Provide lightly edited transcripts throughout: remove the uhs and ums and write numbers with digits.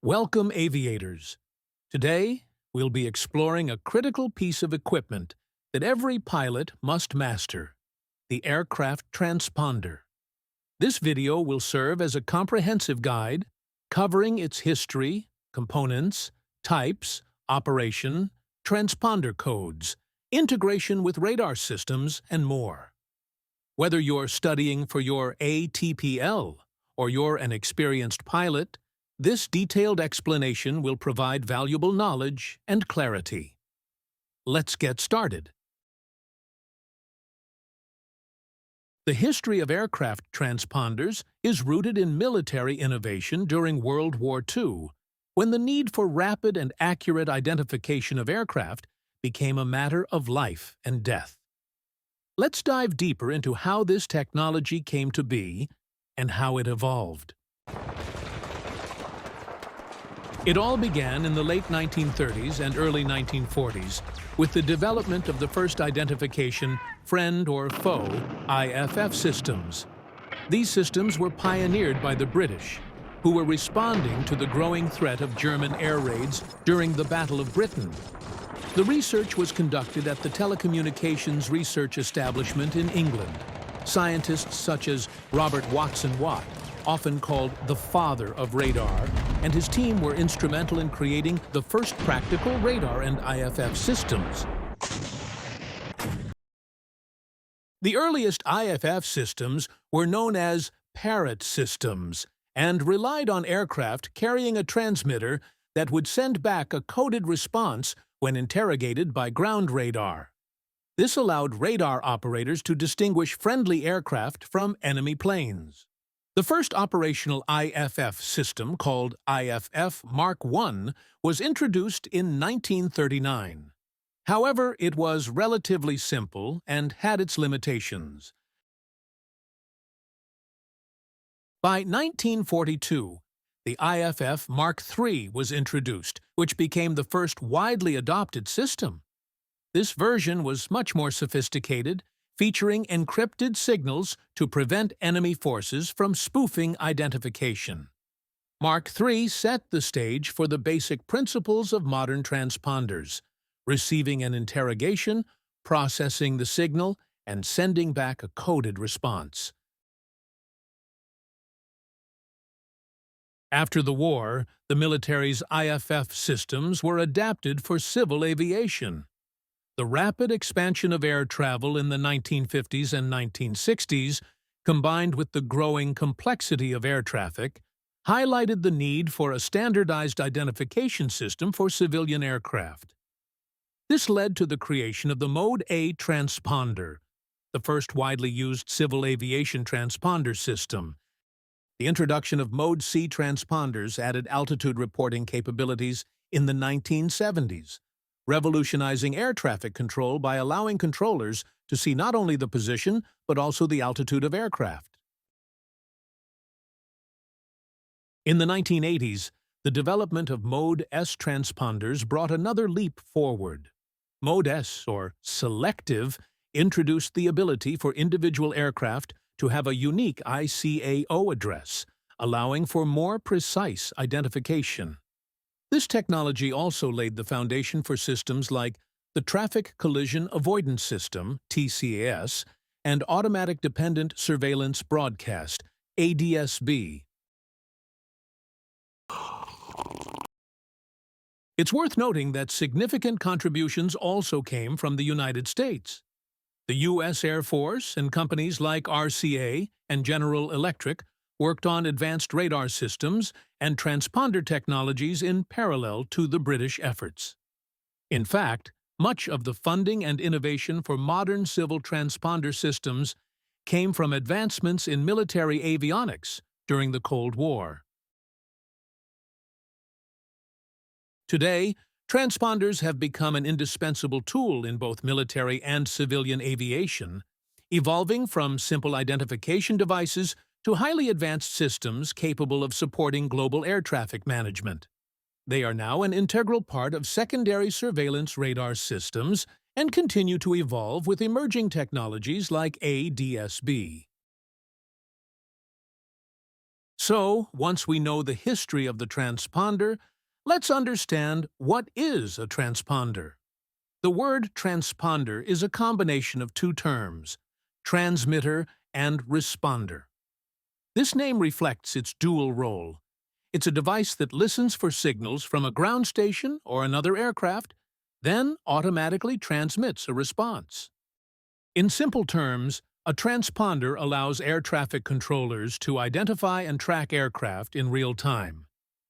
Welcome, aviators. Today, we'll be exploring a critical piece of equipment that every pilot must master, the aircraft transponder. This video will serve as a comprehensive guide covering its history, components, types, operation, transponder codes, integration with radar systems, and more. Whether you're studying for your ATPL or you're an experienced pilot, this detailed explanation will provide valuable knowledge and clarity. Let's get started. The history of aircraft transponders is rooted in military innovation during World War II, when the need for rapid and accurate identification of aircraft became a matter of life and death. Let's dive deeper into how this technology came to be and how it evolved. It all began in the late 1930s and early 1940s with the development of the first identification friend or foe IFF systems. These systems were pioneered by the British, who were responding to the growing threat of German air raids during the Battle of Britain. The research was conducted at the Telecommunications Research Establishment in England. Scientists such as Robert Watson-Watt, often called the father of radar, and his team were instrumental in creating the first practical radar and IFF systems. The earliest IFF systems were known as Parrot systems and relied on aircraft carrying a transmitter that would send back a coded response when interrogated by ground radar. This allowed radar operators to distinguish friendly aircraft from enemy planes. The first operational IFF system, called IFF Mark I, was introduced in 1939. However, it was relatively simple and had its limitations. By 1942, the IFF Mark III was introduced, which became the first widely adopted system. This version was much more sophisticated, featuring encrypted signals to prevent enemy forces from spoofing identification. Mark III set the stage for the basic principles of modern transponders: receiving an interrogation, processing the signal, and sending back a coded response. After the war, the military's IFF systems were adapted for civil aviation. The rapid expansion of air travel in the 1950s and 1960s, combined with the growing complexity of air traffic, highlighted the need for a standardized identification system for civilian aircraft. This led to the creation of the Mode A transponder, the first widely used civil aviation transponder system. The introduction of Mode C transponders added altitude reporting capabilities in the 1970s, revolutionizing air traffic control by allowing controllers to see not only the position but also the altitude of aircraft. In the 1980s, the development of Mode S transponders brought another leap forward. Mode S, or selective, introduced the ability for individual aircraft to have a unique ICAO address, allowing for more precise identification. This technology also laid the foundation for systems like the Traffic Collision Avoidance System, TCAS, and Automatic Dependent Surveillance Broadcast, ADSB. It's worth noting that significant contributions also came from the United States. The U.S. Air Force and companies like RCA and General Electric worked on advanced radar systems and transponder technologies in parallel to the British efforts. In fact, much of the funding and innovation for modern civil transponder systems came from advancements in military avionics during the Cold War. Today, transponders have become an indispensable tool in both military and civilian aviation, evolving from simple identification devices to highly advanced systems capable of supporting global air traffic management. They are now an integral part of secondary surveillance radar systems and continue to evolve with emerging technologies like ADSB. So, once we know the history of the transponder, let's understand what is a transponder. The word transponder is a combination of two terms, transmitter and responder. This name reflects its dual role. It's a device that listens for signals from a ground station or another aircraft, then automatically transmits a response. In simple terms, a transponder allows air traffic controllers to identify and track aircraft in real time.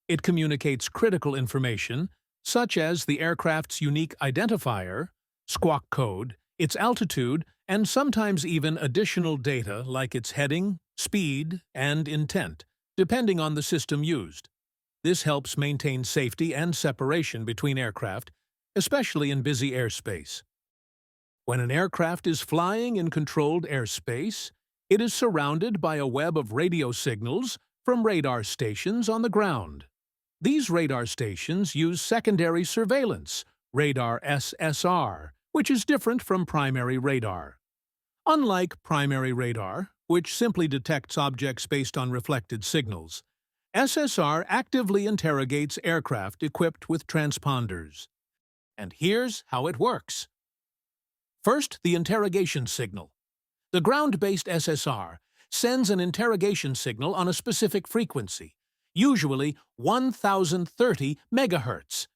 It communicates critical information, such as the aircraft's unique identifier, Squawk code, its altitude, and sometimes even additional data like its heading, speed, and intent, depending on the system used. This helps maintain safety and separation between aircraft, especially in busy airspace. When an aircraft is flying in controlled airspace, it is surrounded by a web of radio signals from radar stations on the ground. These radar stations use secondary surveillance, radar SSR, which is different from primary radar. Unlike primary radar, which simply detects objects based on reflected signals, SSR actively interrogates aircraft equipped with transponders. And here's how it works. First, the interrogation signal. The ground-based SSR sends an interrogation signal on a specific frequency, usually 1030 MHz.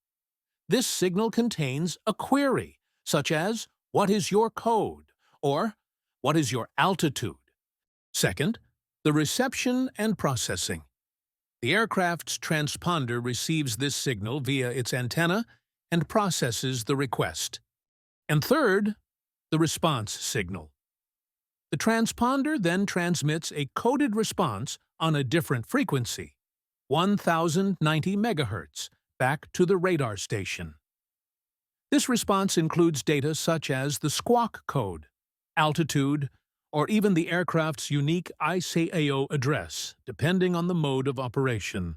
This signal contains a query, such as, "What is your code?" or "What is your altitude?" Second, the reception and processing. The aircraft's transponder receives this signal via its antenna and processes the request. And third, the response signal. The transponder then transmits a coded response on a different frequency, 1090 MHz, back to the radar station. This response includes data such as the Squawk code, altitude, or even the aircraft's unique ICAO address, depending on the mode of operation.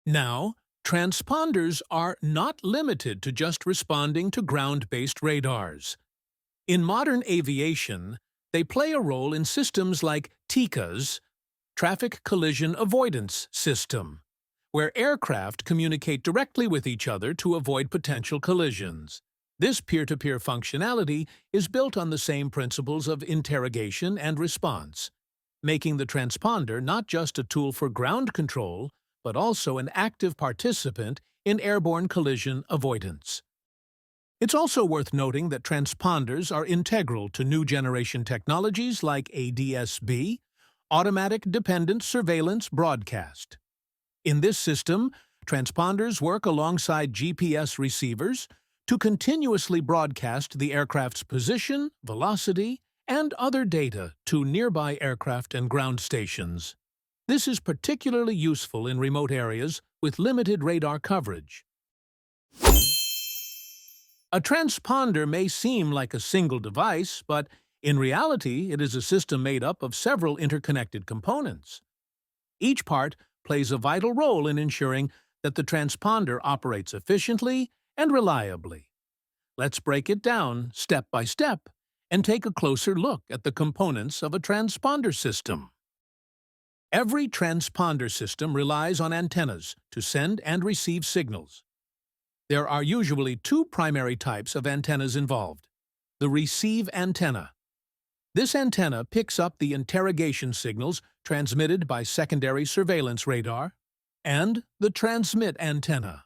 Now, transponders are not limited to just responding to ground-based radars. In modern aviation, they play a role in systems like TCAS, Traffic Collision Avoidance System, where aircraft communicate directly with each other to avoid potential collisions. This peer-to-peer functionality is built on the same principles of interrogation and response, making the transponder not just a tool for ground control, but also an active participant in airborne collision avoidance. It's also worth noting that transponders are integral to new generation technologies like ADS-B, Automatic Dependent Surveillance Broadcast. In this system, transponders work alongside GPS receivers to continuously broadcast the aircraft's position, velocity, and other data to nearby aircraft and ground stations. This is particularly useful in remote areas with limited radar coverage. A transponder may seem like a single device, but in reality, it is a system made up of several interconnected components. Each part plays a vital role in ensuring that the transponder operates efficiently and reliably. Let's break it down step by step and take a closer look at the components of a transponder system. Every transponder system relies on antennas to send and receive signals. There are usually two primary types of antennas involved. The receive antenna. This antenna picks up the interrogation signals transmitted by secondary surveillance radar, and the transmit antenna.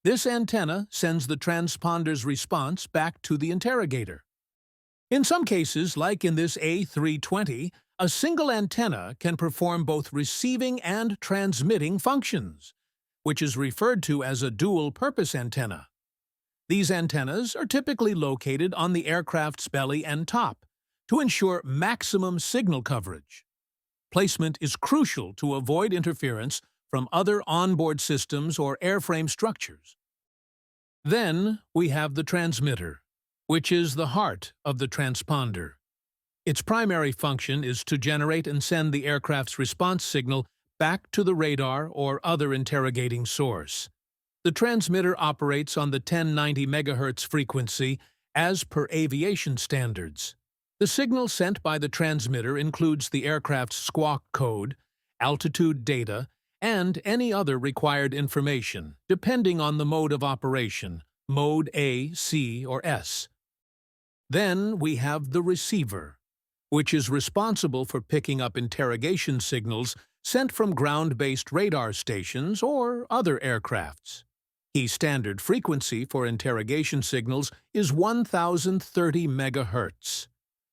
This antenna sends the transponder's response back to the interrogator. In some cases, like in this A320, a single antenna can perform both receiving and transmitting functions, which is referred to as a dual-purpose antenna. These antennas are typically located on the aircraft's belly and top to ensure maximum signal coverage. Placement is crucial to avoid interference from other onboard systems or airframe structures. Then we have the transmitter, which is the heart of the transponder. Its primary function is to generate and send the aircraft's response signal back to the radar or other interrogating source. The transmitter operates on the 1090 MHz frequency as per aviation standards. The signal sent by the transmitter includes the aircraft's squawk code, altitude data, and any other required information, depending on the mode of operation, mode A, C, or S. Then we have the receiver, which is responsible for picking up interrogation signals sent from ground-based radar stations or other aircrafts. Key standard frequency for interrogation signals is 1030 MHz.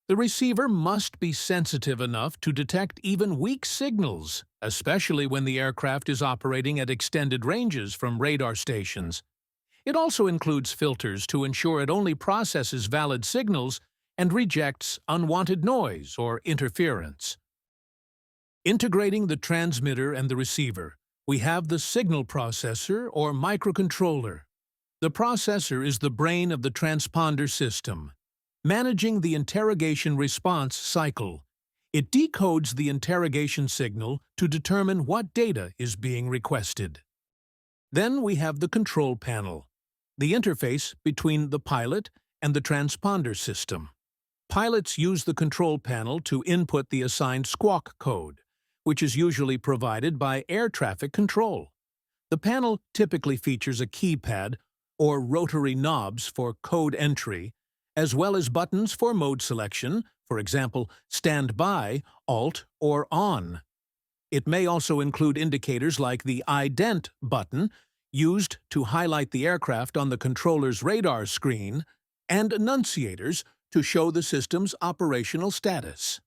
The receiver must be sensitive enough to detect even weak signals, especially when the aircraft is operating at extended ranges from radar stations. It also includes filters to ensure it only processes valid signals and rejects unwanted noise or interference. Integrating the transmitter and the receiver, we have the signal processor or microcontroller. The processor is the brain of the transponder system, managing the interrogation response cycle. It decodes the interrogation signal to determine what data is being requested. Then we have the control panel, the interface between the pilot and the transponder system. Pilots use the control panel to input the assigned squawk code, which is usually provided by air traffic control. The panel typically features a keypad or rotary knobs for code entry, as well as buttons for mode selection, for example, standby, alt, or on. It may also include indicators like the ident button, used to highlight the aircraft on the controller's radar screen, and annunciators to show the system's operational status.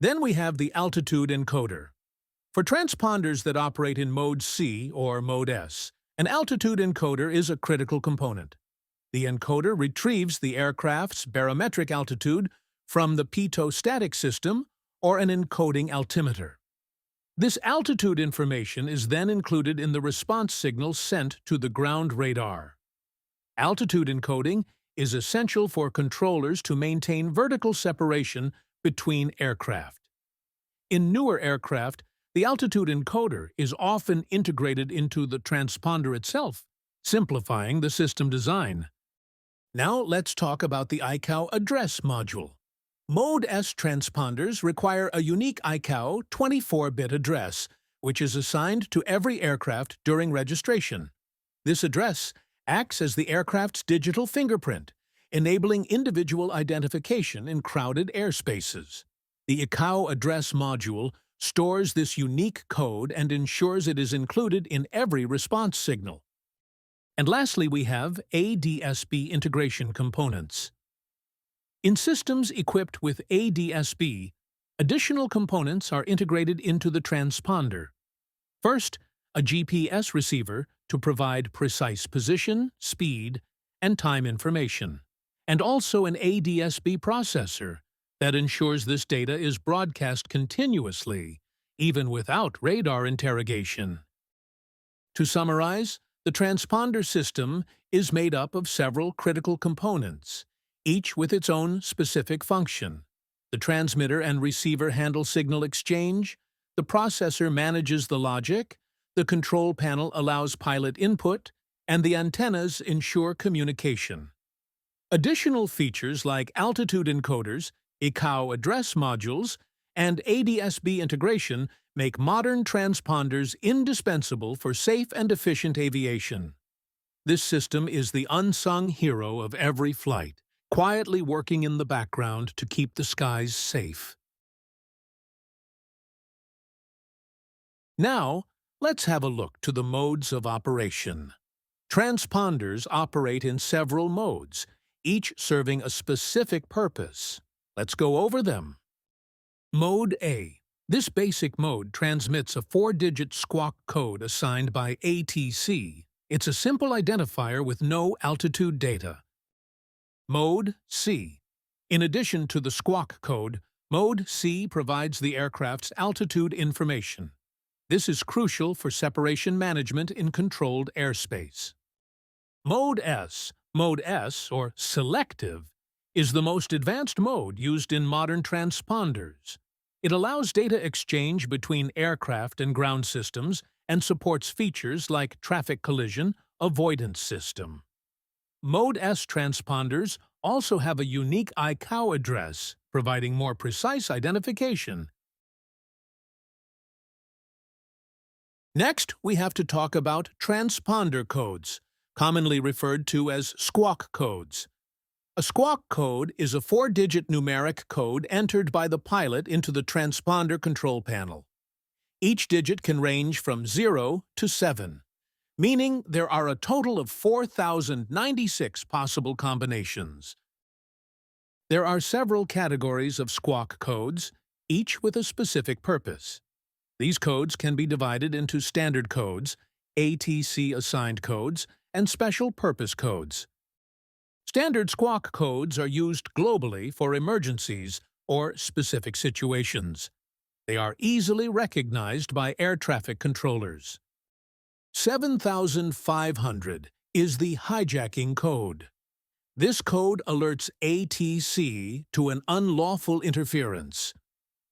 Then we have the altitude encoder. For transponders that operate in Mode C or Mode S, an altitude encoder is a critical component. The encoder retrieves the aircraft's barometric altitude from the pitot-static system or an encoding altimeter. This altitude information is then included in the response signal sent to the ground radar. Altitude encoding is essential for controllers to maintain vertical separation between aircraft. In newer aircraft, the altitude encoder is often integrated into the transponder itself, simplifying the system design. Now let's talk about the ICAO address module. Mode S transponders require a unique ICAO 24-bit address, which is assigned to every aircraft during registration. This address acts as the aircraft's digital fingerprint, enabling individual identification in crowded airspaces. The ICAO address module stores this unique code and ensures it is included in every response signal. And lastly, we have ADSB integration components. In systems equipped with ADSB, additional components are integrated into the transponder. First, a GPS receiver to provide precise position, speed, and time information, and also an ADSB processor that ensures this data is broadcast continuously, even without radar interrogation. To summarize, the transponder system is made up of several critical components, each with its own specific function. The transmitter and receiver handle signal exchange, the processor manages the logic, the control panel allows pilot input, and the antennas ensure communication. Additional features like altitude encoders, ICAO address modules, and ADSB integration make modern transponders indispensable for safe and efficient aviation. This system is the unsung hero of every flight, quietly working in the background to keep the skies safe. Now, let's have a look to the modes of operation. Transponders operate in several modes, each serving a specific purpose. Let's go over them. Mode A. This basic mode transmits a 4-digit squawk code assigned by ATC. It's a simple identifier with no altitude data. Mode C. In addition to the squawk code, Mode C provides the aircraft's altitude information. This is crucial for separation management in controlled airspace. Mode S, or selective, is the most advanced mode used in modern transponders. It allows data exchange between aircraft and ground systems and supports features like traffic collision avoidance system. Mode S transponders also have a unique ICAO address, providing more precise identification. Next, we have to talk about transponder codes, commonly referred to as Squawk codes. A Squawk code is a 4-digit numeric code entered by the pilot into the transponder control panel. Each digit can range from 0 to 7, meaning there are a total of 4,096 possible combinations. There are several categories of Squawk codes, each with a specific purpose. These codes can be divided into standard codes, ATC-assigned codes, and special purpose codes. Standard Squawk codes are used globally for emergencies or specific situations. They are easily recognized by air traffic controllers. 7500 is the hijacking code. This code alerts ATC to an unlawful interference.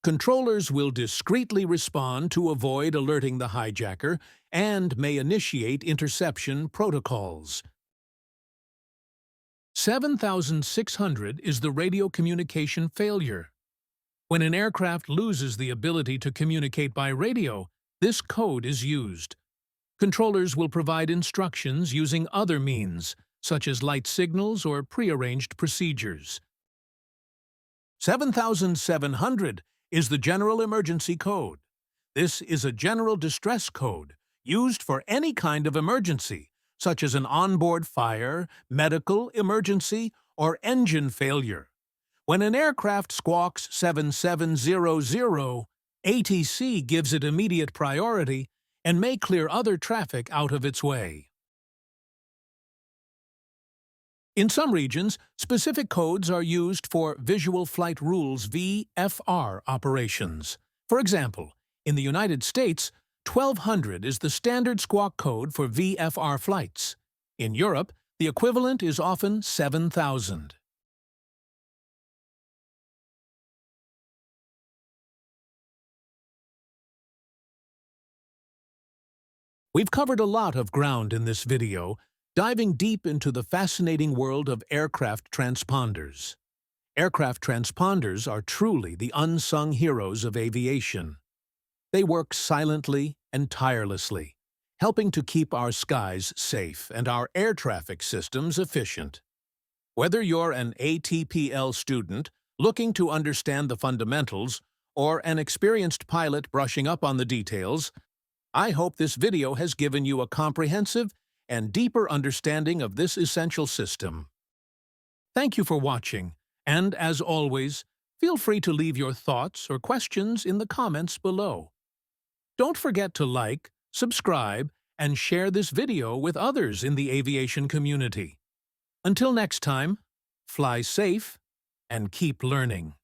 Controllers will discreetly respond to avoid alerting the hijacker and may initiate interception protocols. 7600 is the radio communication failure. When an aircraft loses the ability to communicate by radio, this code is used. Controllers will provide instructions using other means, such as light signals or prearranged procedures. 7700 is the General Emergency Code. This is a general distress code used for any kind of emergency, such as an onboard fire, medical emergency, or engine failure. When an aircraft squawks 7700, ATC gives it immediate priority and may clear other traffic out of its way. In some regions, specific codes are used for Visual Flight Rules (VFR) operations. For example, in the United States, 1200 is the standard Squawk code for VFR flights. In Europe, the equivalent is often 7000. We've covered a lot of ground in this video, diving deep into the fascinating world of aircraft transponders. Aircraft transponders are truly the unsung heroes of aviation. They work silently and tirelessly, helping to keep our skies safe and our air traffic systems efficient. Whether you're an ATPL student looking to understand the fundamentals or an experienced pilot brushing up on the details, I hope this video has given you a comprehensive and deeper understanding of this essential system. Thank you for watching, and as always, feel free to leave your thoughts or questions in the comments below. Don't forget to like, subscribe, and share this video with others in the aviation community. Until next time, fly safe and keep learning.